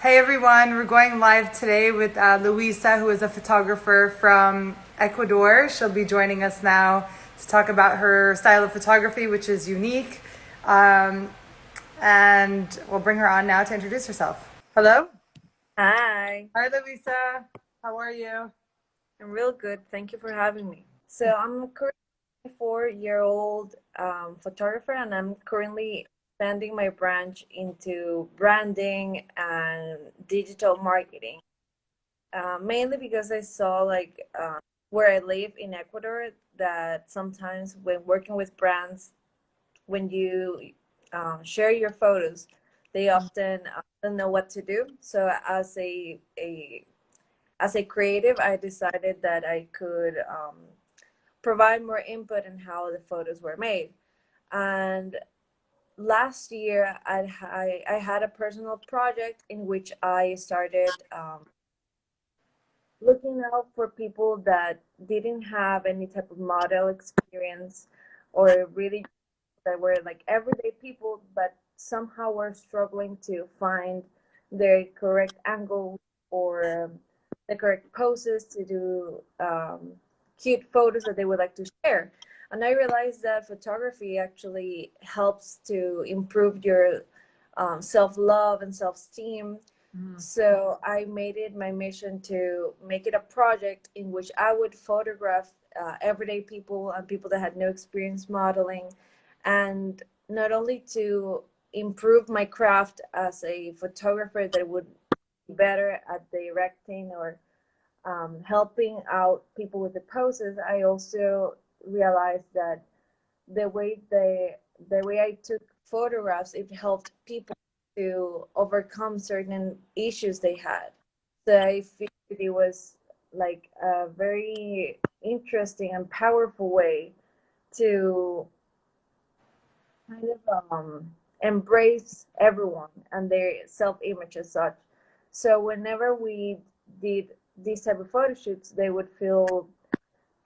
Hey everyone, we're going live today with Luisa, who is a photographer from Ecuador. She'll be joining us now to talk about her style of photography, which is unique. Um, and we'll bring her on now to introduce herself. Hello? Hi, Hi, Luisa. How are you? I'm real good. Thank you for having me. So I'm currently a 4-year-old photographer, and I'm currently expanding my branch into branding and digital marketing. Mainly because I saw where I live in Ecuador that sometimes when working with brands, when you share your photos, they often don't know what to do. So as a creative, I decided that I could provide more input in how the photos were made. And last year, I had a personal project in which I started looking out for people that didn't have any type of model experience or really that were like everyday people, but somehow were struggling to find the correct angle or the correct poses to do cute photos that they would like to share. And I realized that photography actually helps to improve your self-love and self-esteem. Mhm. So I made it my mission to make it a project in which I would photograph everyday people and people that had no experience modeling, and not only to improve my craft as a photographer that would be better at directing or helping out people with the poses. I also realized that the way the way I took photographs, it helped people to overcome certain issues they had. So I feel it was like a very interesting and powerful way to kind of embrace everyone and their self-image as such. So whenever we did these type of photo shoots, they would feel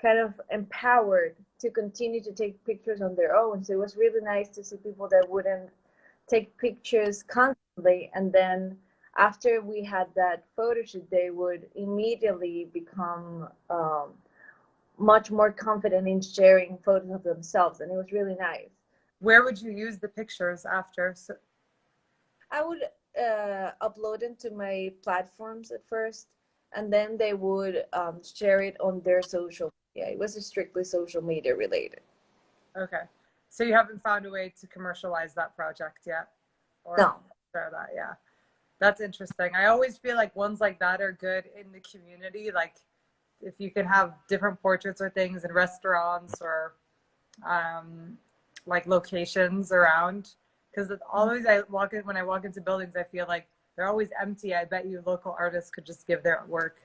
kind of empowered to continue to take pictures on their own. So it was really nice to see people that wouldn't take pictures constantly, and then after we had that photo shoot, they would immediately become much more confident in sharing photos of themselves, and it was really nice. Where would you use the pictures after? I would upload them to my platforms at first, and then they would share it on their social media. It was strictly social media related. Okay. So you haven't found a way to commercialize that project yet? Or No. share that, yeah. That's interesting. I always feel like ones like that are good in the community. Like if you can have different portraits or things in restaurants or um, like locations around. Because always when I walk into buildings, I feel like they're always empty. I bet you local artists could just give their work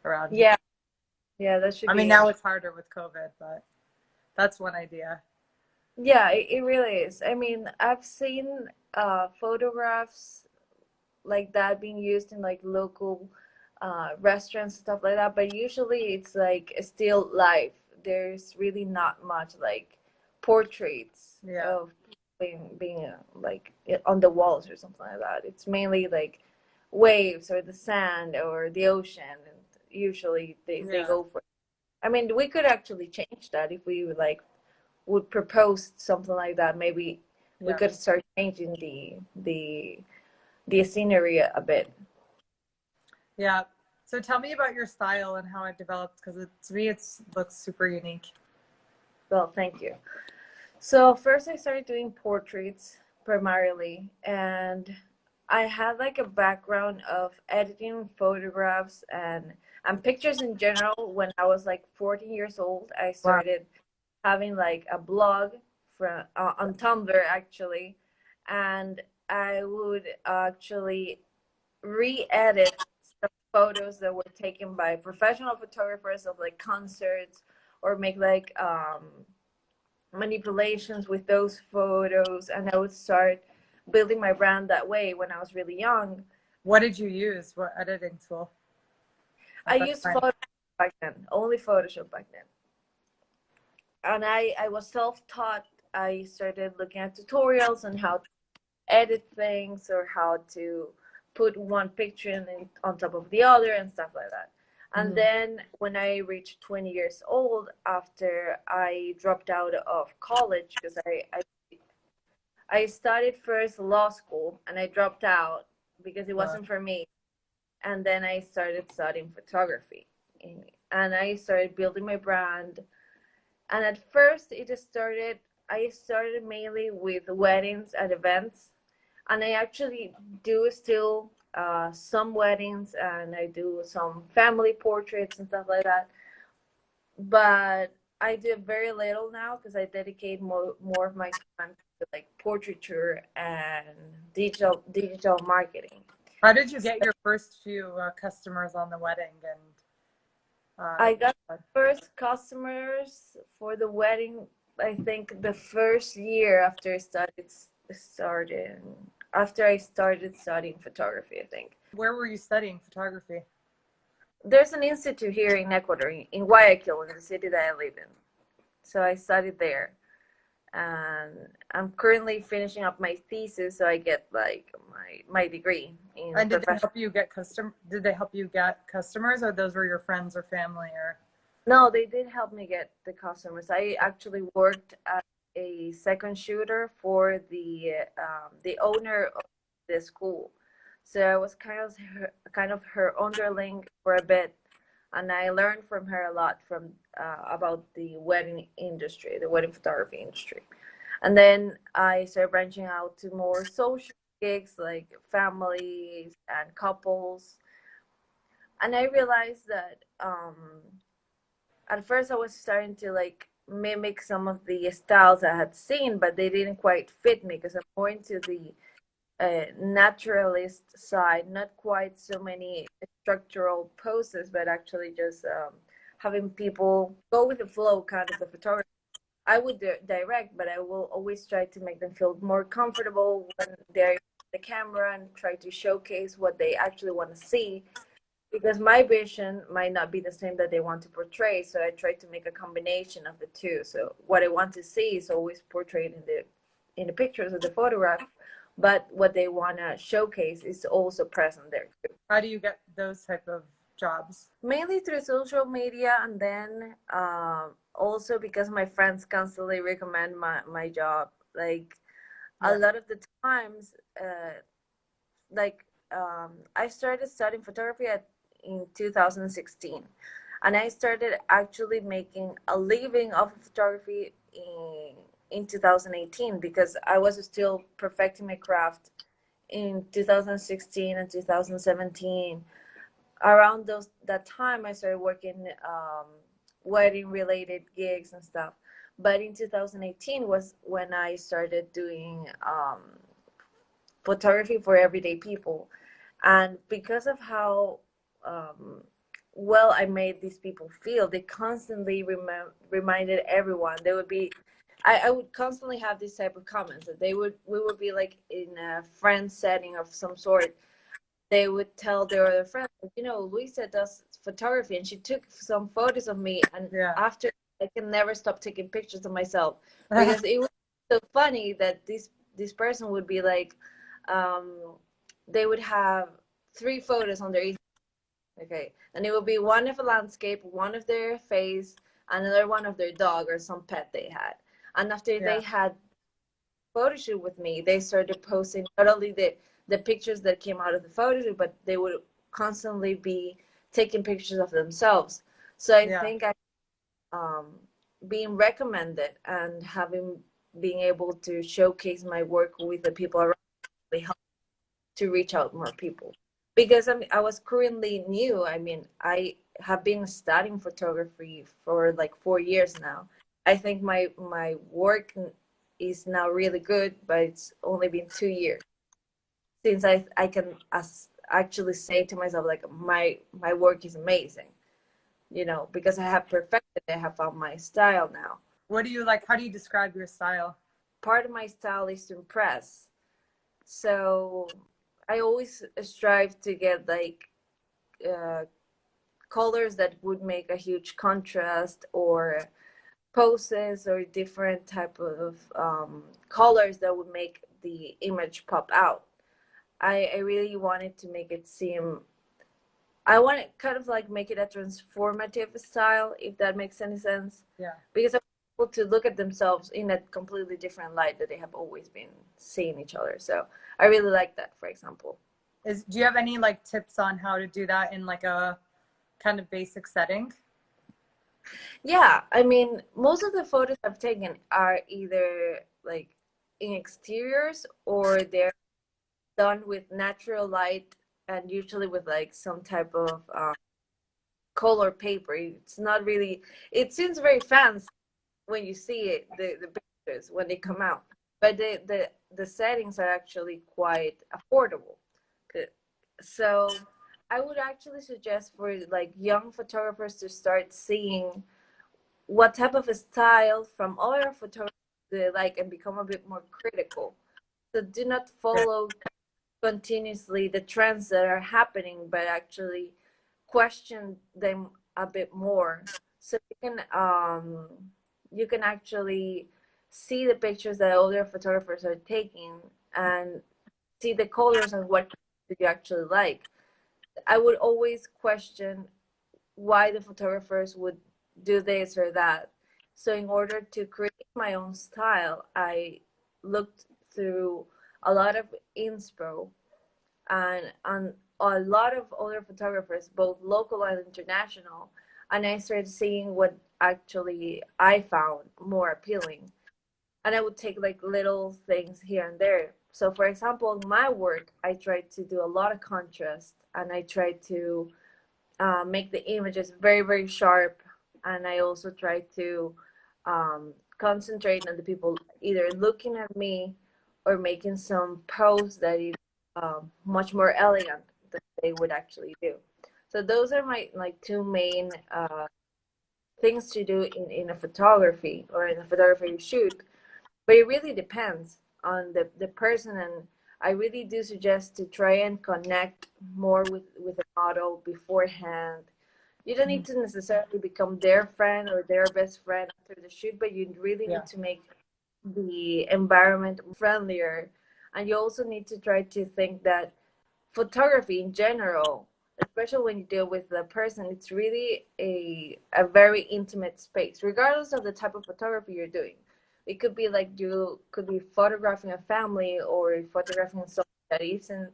around here. Yeah, yeah, that should I mean, be now it's harder with COVID, but that's one idea. Yeah, it really is. I mean, I've seen photographs like that being used in like local restaurants, stuff like that, but usually it's like a still life. There's really not much like portraits Yeah. of being like on the walls or something like that. It's mainly like waves or the sand or the ocean, and usually they Yeah. go for it. I mean, we could actually change that if we would propose something like that. Maybe we Yeah. could start changing the scenery a bit. Yeah. So tell me about your style and how it developed because to me it looks super unique. Well, thank you. So first I started doing portraits primarily, and I had like a background of editing photographs and pictures in general. When I was like 14 years old, I Wow. started having like a blog on Tumblr actually, and I would actually re-edit some photos that were taken by professional photographers of like concerts, or make like manipulations with those photos, and I would start building my brand that way when I was really young. What did you use? What editing tool I at that used time? Photoshop back then, only Photoshop back then, and I was self-taught. I started looking at tutorials on how to edit things or how to put one picture on top of the other and stuff like that. And Mm-hmm. then when I reached 20 years old, after I dropped out of college, because I studied first law school and I dropped out because it wasn't for me. And then I started studying photography, and I started building my brand. And at first I started mainly with weddings and events, and I actually do still some weddings, and I do some family portraits and stuff like that. But I do very little now because I dedicate more of my time to like portraiture and digital marketing. How did you get your first few customers on the wedding? And I got first customers for the wedding, I think the first year after I started studying photography, I think. Where were you studying photography? There's an institute here in Ecuador, in Guayaquil, in the city that I live in. So I studied there. And I'm currently finishing up my thesis, so I get like my degree in And did they help you get customers, or those were your friends or family? Or no, they did help me get the customers. I actually worked as a second shooter for the owner of the school, so I was kind of her underling for a bit, and I learned from her a lot about the wedding industry, the wedding photography industry. And then I started branching out to more social gigs like families and couples. And I realized that at first I was starting to like mimic some of the styles I had seen, but they didn't quite fit me because I'm more into the naturalist side, not quite so many structural poses, but actually just having people go with the flow kind of the photography. I would direct, but I will always try to make them feel more comfortable when they're the camera and try to showcase what they actually want to see, because my vision might not be the same that they want to portray. So I try to make a combination of the two. So what I want to see is always portrayed in the pictures of the photograph, but what they want to showcase is also present there too. how do you get those type of jobs? Mainly through social media, and then also because my friends constantly recommend my job. Like a lot of the times, I started studying photography in 2016, and I started actually making a living off of photography in 2018, because I was still perfecting my craft in 2016 and 2017. Around that time, I started working wedding related gigs and stuff. But in 2018 was when I started doing photography for everyday people. And because of how well I made these people feel, they constantly reminded everyone. They would be, I would constantly have these type of comments that we would be like in a friend setting of some sort. They would tell their other friends, you know, Luisa does photography and she took some photos of me. And after, I can never stop taking pictures of myself, because it was so funny that this person would be like, they would have 3 photos on their Instagram, okay, and it would be one of a landscape, one of their face, another one of their dog or some pet they had. And after they had photo shoot with me, they started posting not only the pictures that came out of the photo shoot, but they would constantly be taking pictures of themselves. So I think being recommended and being able to showcase my work with the people around me helped to reach out more people. Because I was currently new. I mean, I have been studying photography for like 4 years now. I think my work is now really good, but it's only been 2 years since I can actually say to myself, like, my work is amazing, you know, because I have perfected it. I have found my style now. What do you like? How do you describe your style? Part of my style is to impress. So I always strive to get like colors that would make a huge contrast, or poses, or different type of colors that would make the image pop out. I really wanted to make it seem, I want to kind of like make it a transformative style, if that makes any sense. Yeah. Because I want people to look at themselves in a completely different light that they have always been seeing each other. So I really like that, for example. Do you have any like tips on how to do that in like a kind of basic setting? Yeah, I mean, most of the photos I've taken are either like in exteriors or they're done with natural light and usually with like some type of color paper. It's not really, it seems very fancy when you see it, the pictures when they come out, but the settings are actually quite affordable. So I would actually suggest for like young photographers to start seeing what type of a style from other photographers they like and become a bit more critical. So do not follow continuously the trends that are happening, but actually question them a bit more. So you can actually see the pictures that other photographers are taking and see the colors and what you actually like. I would always question why the photographers would do this or that. So in order to create my own style, I looked through a lot of inspo and on a lot of other photographers, both local and international, and I started seeing what actually I found more appealing. And I would take like little things here and there. So for example, in my work, I tried to do a lot of contrast and I tried to make the images very, very sharp. And I also try to concentrate on the people either looking at me or making some pose that is much more elegant than they would actually do. So those are my like two main things to do in a photography or in a photography shoot. But it really depends on the person, and I really do suggest to try and connect more with a model beforehand. You don't need to necessarily become their friend or their best friend after the shoot, but you really need to make the environment friendlier. And you also need to try to think that photography in general, especially when you deal with the person, it's really a very intimate space, regardless of the type of photography you're doing. It could be like you could be photographing a family or photographing something that isn't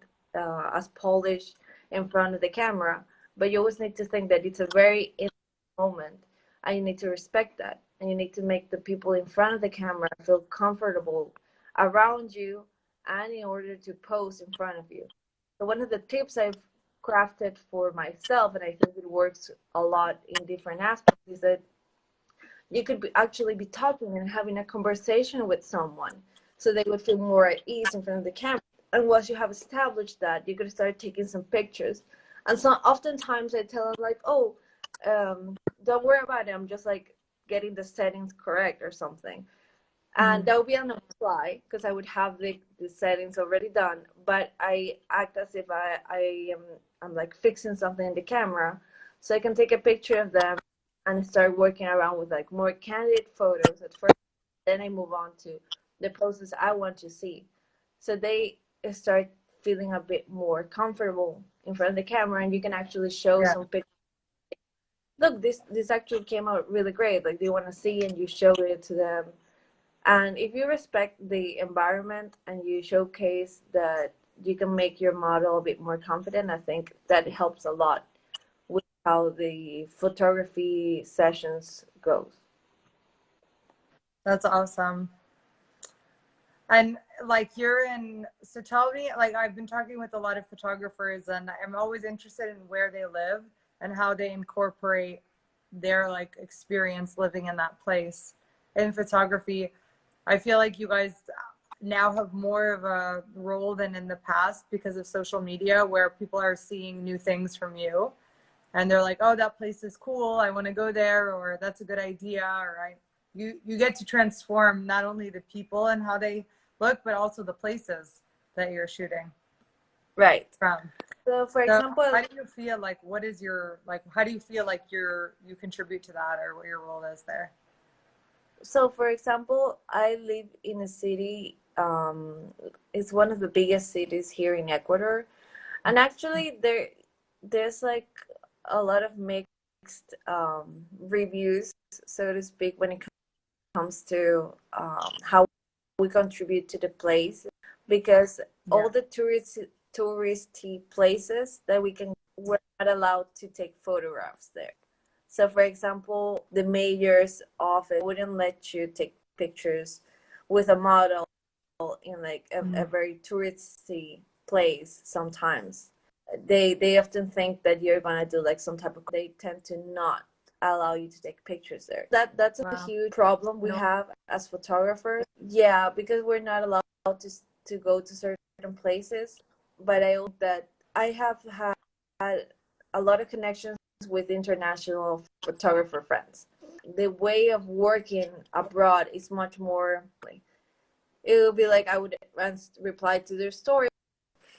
as polished in front of the camera, but you always need to think that it's a very intimate moment and you need to respect that. And you need to make the people in front of the camera feel comfortable around you and in order to pose in front of you. So one of the tips I've crafted for myself, and I think it works a lot in different aspects, is that you could actually be talking and having a conversation with someone so they would feel more at ease in front of the camera. And once you have established that, you could start taking some pictures. And so oftentimes I tell them like, oh, don't worry about it. I'm just like getting the settings correct or something. And that would be on the fly because I would have the settings already done, but I act as if I'm like fixing something in the camera, so I can take a picture of them and start working around with like more candid photos at first. Then I move on to the poses I want to see, so they start feeling a bit more comfortable in front of the camera, and you can actually show some pictures. Look, this actually came out really great. Like, do you want to see? And you show it to them. And if you respect the environment and you showcase that you can make your model a bit more confident, I think that helps a lot with how the photography sessions goes. That's awesome. And like so tell me, like I've been talking with a lot of photographers and I'm always interested in where they live and how they incorporate their like experience living in that place in photography. I feel like you guys now have more of a role than in the past because of social media, where people are seeing new things from you and they're like, oh, that place is cool, I want to go there, or that's a good idea, or you get to transform not only the people and how they look, but also the places that you're shooting right from. So for example, how do you feel like, what is your, like, how do you feel like you contribute to that, or what your role is there? So for example, I live in a city it's one of the biggest cities here in Ecuador, and actually there's like a lot of mixed reviews, so to speak, when it comes to how we contribute to the place, because all the touristy places that we're not allowed to take photographs there. So for example, the mayor's office wouldn't let you take pictures with a model in like a very touristy place. Sometimes they often think that you're gonna do like some type of, they tend to not allow you to take pictures there. That's a huge problem we have as photographers. Yeah, because we're not allowed to go to certain places. But I hope that I have had a lot of connections with international photographer friends. The way of working abroad is much more, it would be like I would reply to their story.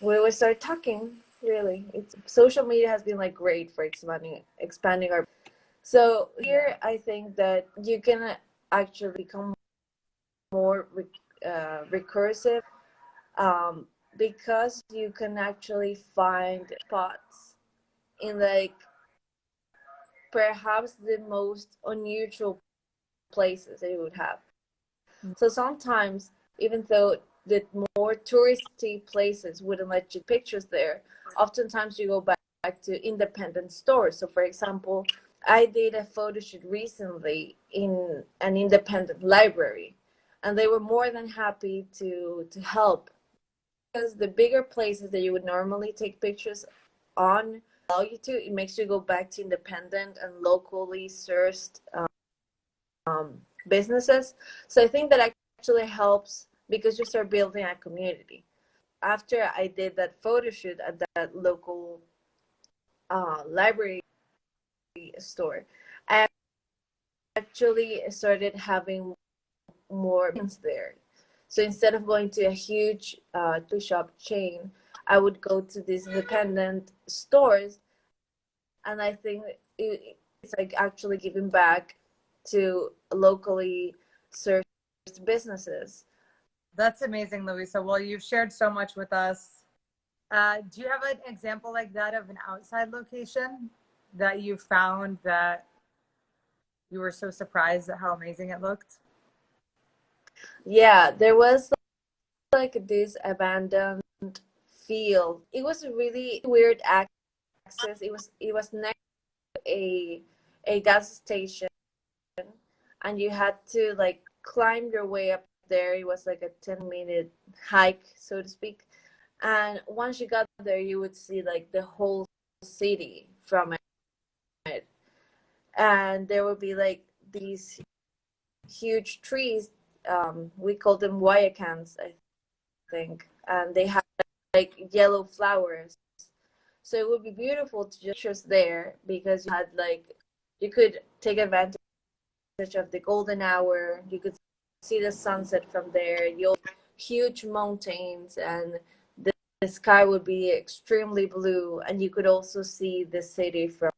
We would start talking. Really, it's social media has been like great for expanding our. So here, I think that you can actually become more recursive, because you can actually find spots in like perhaps the most unusual places that you would have. So sometimes, even though the more touristy places wouldn't let you pictures there, oftentimes you go back to independent stores. So for example, I did a photo shoot recently in an independent library, and they were more than happy to help, because the bigger places that you would normally take pictures on allow you to, it makes you go back to independent and locally sourced businesses. So I think that actually helps, because you start building a community. After I did that photo shoot at that local library store, I actually started having more things there. So instead of going to a huge shop chain, I would go to these independent stores, and I think it's like actually giving back to locally served businesses. That's amazing, Luisa. Well, you've shared so much with us. Do you have an example like that of an outside location that you found that you were so surprised at how amazing it looked? Yeah, there was like this abandoned field. It was a really weird access. It was next to a gas station, and you had to like climb your way up there. It was like a 10-minute hike, so to speak. And once you got there, you would see like the whole city from it. And there would be like these huge trees. We call them guayacans, I think. And they had like yellow flowers. So it would be beautiful to just there, because you had like, you could take advantage of the golden hour. You could see the sunset from there. You huge mountains, and the sky would be extremely blue, and you could also see the city from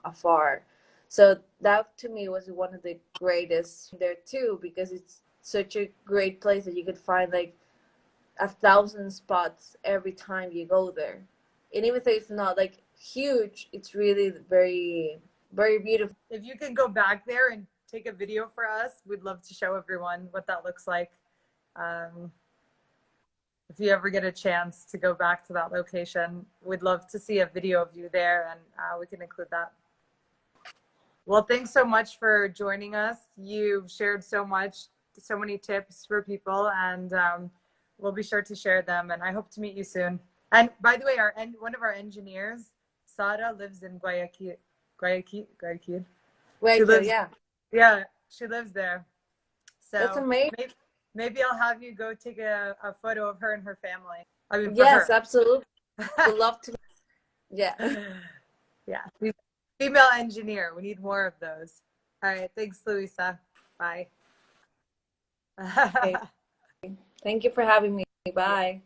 afar. So that to me was one of the greatest there too, because it's such a great place that you could find like 1,000 spots every time you go there. And even though it's not like huge, it's really very, very beautiful. If you can go back there and take a video for us, we'd love to show everyone what that looks like. If you ever get a chance to go back to that location, we'd love to see a video of you there, and we can include that. Well, thanks so much for joining us. You've shared so much, so many tips for people, and we'll be sure to share them, and I hope to meet you soon. And by the way, one of our engineers, Sara, lives in Guayaquil. Guayaquil. She lives, yeah, she lives there. So that's amazing. Maybe I'll have you go take a photo of her and her family. I mean, yes, absolutely. Would love to. Yeah. Yeah. Female engineer. We need more of those. All right. Thanks, Luisa. Bye. Okay. Thank you for having me. Bye.